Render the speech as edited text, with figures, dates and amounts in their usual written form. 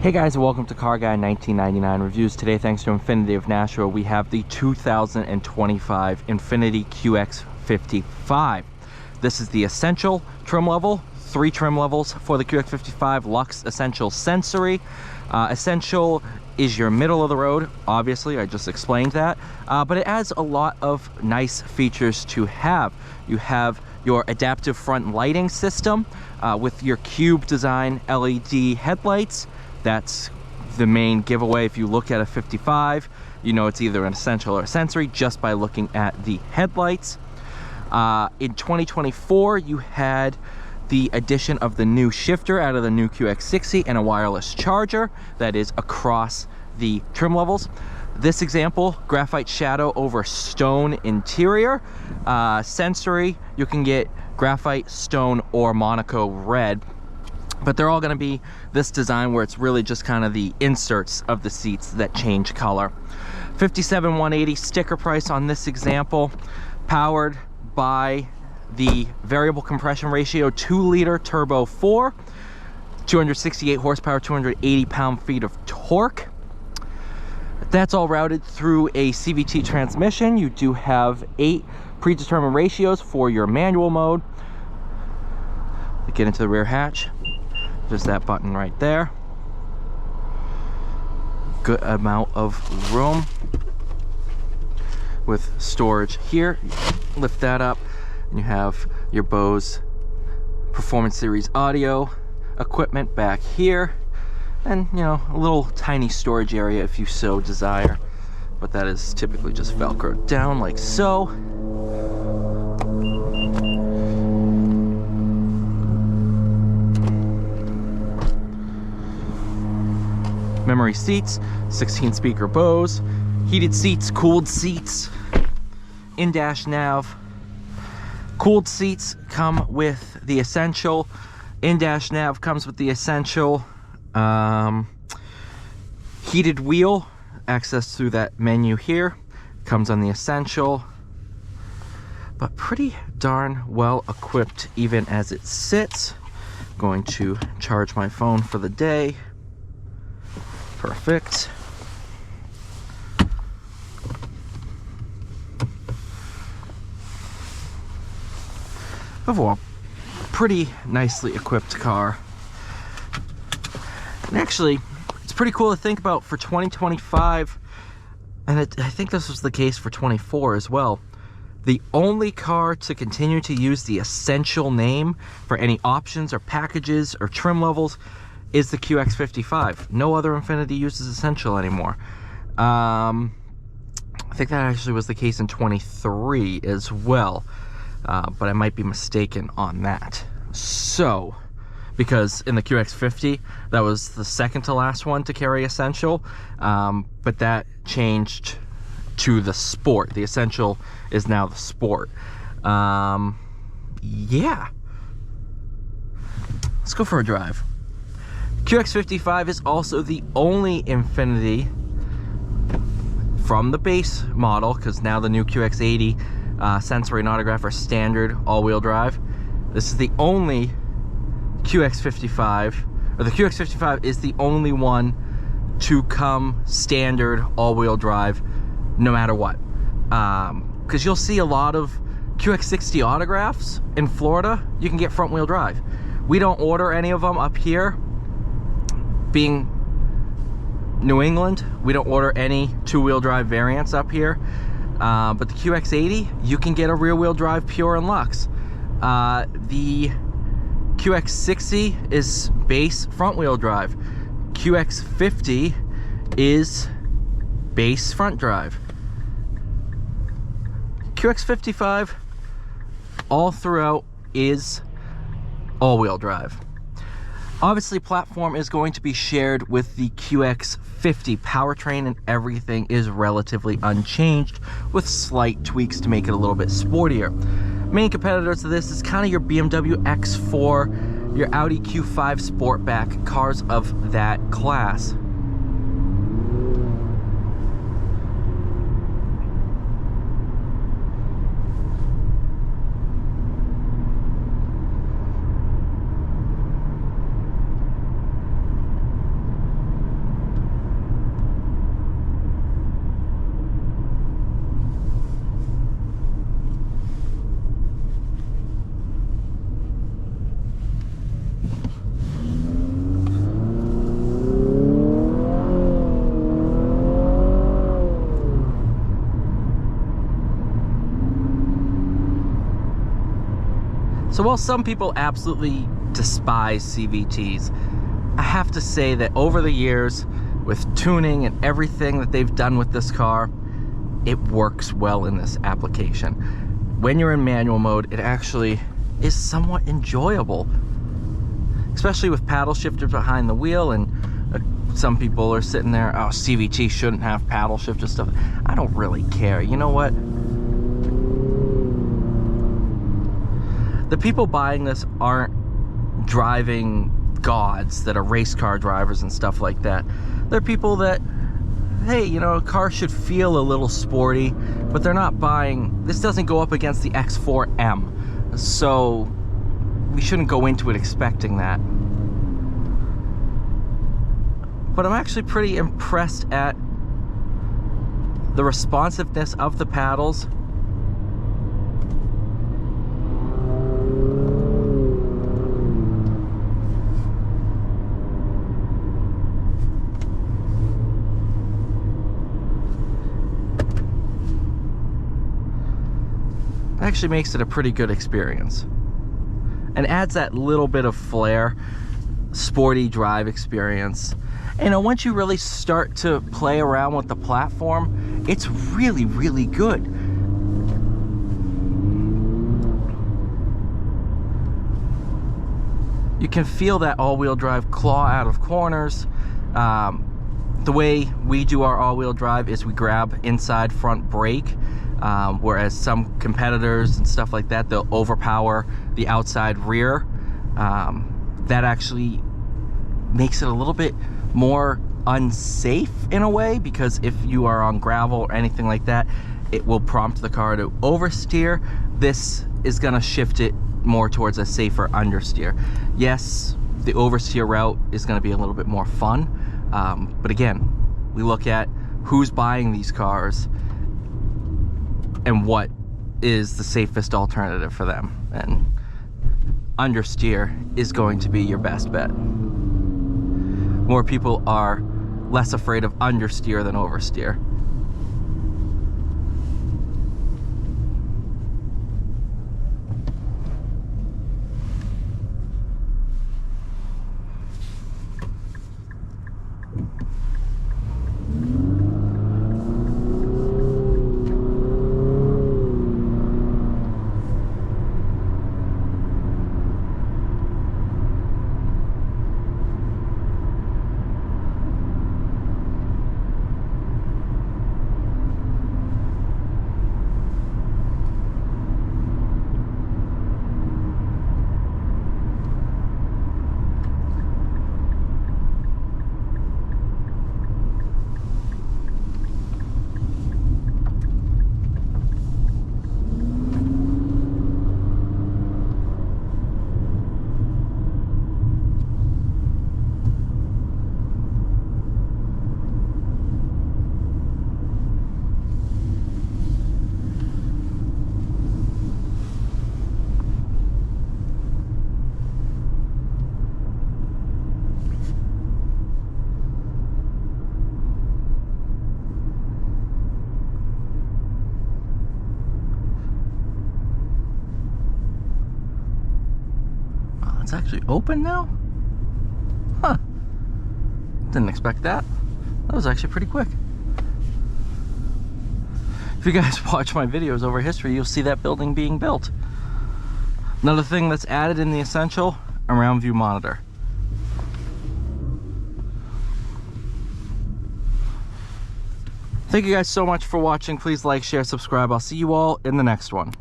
Hey guys, and welcome to Car Guy 1999 Reviews. Today, thanks to Infiniti of Nashua, we have the 2025 INFINITI QX55. This is the Essential trim level, 3 trim levels for the QX55. Luxe, Essential, Sensory. Essential is your middle of the road, obviously, I just explained that, but it adds a lot of nice features to have. You have your adaptive front lighting system with your cube design LED headlights. That's the main giveaway. If you look at a 55, you know it's either an Essential or a Sensory just by looking at the headlights. In 2024, you had the addition of the new shifter out of the new QX60 and a wireless charger that is across the trim levels. This example, graphite shadow over stone interior. Sensory, you can get graphite, stone, or Monaco red. But they're all going to be this design where it's really just kind of the inserts of the seats that change color. $57,180 sticker price on this example, powered by the variable compression ratio 2-liter turbo 4, 268 horsepower, 280 pound-feet of torque. That's all routed through a CVT transmission. You do have 8 predetermined ratios for your manual mode. To get into the rear hatch, there's that button right there. Good amount of room with storage here. Lift that up and you have your Bose Performance Series audio equipment back here, and you know, a little tiny storage area if you so desire, but that is typically just velcroed down like so. Memory seats, 16 speaker Bose, heated seats, cooled seats, in-dash nav. Cooled seats come with the Essential, in-dash nav comes with the Essential. Heated wheel, access through that menu here, comes on the Essential, but pretty darn well equipped even as it sits. Going to charge my phone for the day. Perfect. Overall, pretty nicely equipped car. And actually, it's pretty cool to think about for 2025, and I think this was the case for 24 as well. The only car to continue to use the Essential name for any options or packages or trim levels is the QX55. No other Infiniti uses Essential anymore. I think that actually was the case in 23 as well, but I might be mistaken on that. So, because in the QX50, that was the second to last one to carry Essential, but that changed to the Sport. The Essential is now the Sport. Yeah. Let's go for a drive. QX55 is also the only Infiniti from the base model, because now the new QX80 Sensory and Autograph are standard all-wheel drive. This is the only QX55, or the QX55 is the only one to come standard all-wheel drive no matter what. Because you'll see a lot of QX60 autographs in Florida, you can get front-wheel drive. We don't order any of them up here. Being New England, we don't order any 2-wheel drive variants up here, but the QX80, you can get a rear-wheel drive pure and luxe. The QX60 is base front-wheel drive. QX50 is base front drive. QX55 all throughout is all-wheel drive. Obviously, platform is going to be shared with the QX50. Powertrain and everything is relatively unchanged, with slight tweaks to make it a little bit sportier. Main competitors to this is kind of your BMW X4, your Audi Q5 Sportback, cars of that class. So while some people absolutely despise CVTs, I have to say that over the years, with tuning and everything that they've done with this car, it works well in this application. When you're in manual mode, it actually is somewhat enjoyable, especially with paddle shifters behind the wheel. And some people are sitting there, oh, CVT shouldn't have paddle shifter stuff. I don't really care. You know what? The people buying this aren't driving gods that are race car drivers and stuff like that. They're people that, hey, you know, a car should feel a little sporty, but they're not buying, this doesn't go up against the X4M, so we shouldn't go into it expecting that. But I'm actually pretty impressed at the responsiveness of the paddles. Actually makes it a pretty good experience and adds that little bit of flair, sporty drive experience. And once you really start to play around with the platform, it's really, really good. You can feel that all-wheel drive claw out of corners. The way we do our all-wheel drive is we grab inside front brake. Whereas some competitors and stuff like that, they'll overpower the outside rear. That actually makes it a little bit more unsafe in a way, because if you are on gravel or anything like that, it will prompt the car to oversteer. This is going to shift it more towards a safer understeer. Yes, the oversteer route is going to be a little bit more fun, but again, we look at who's buying these cars and what is the safest alternative for them, and understeer is going to be your best bet. More people are less afraid of understeer than oversteer. It's actually open now? Huh. Didn't expect that. That was actually pretty quick. If you guys watch my videos over history, you'll see that building being built. Another thing that's added in the Essential, a round view monitor. Thank you guys so much for watching. Please like, share, subscribe. I'll see you all in the next one.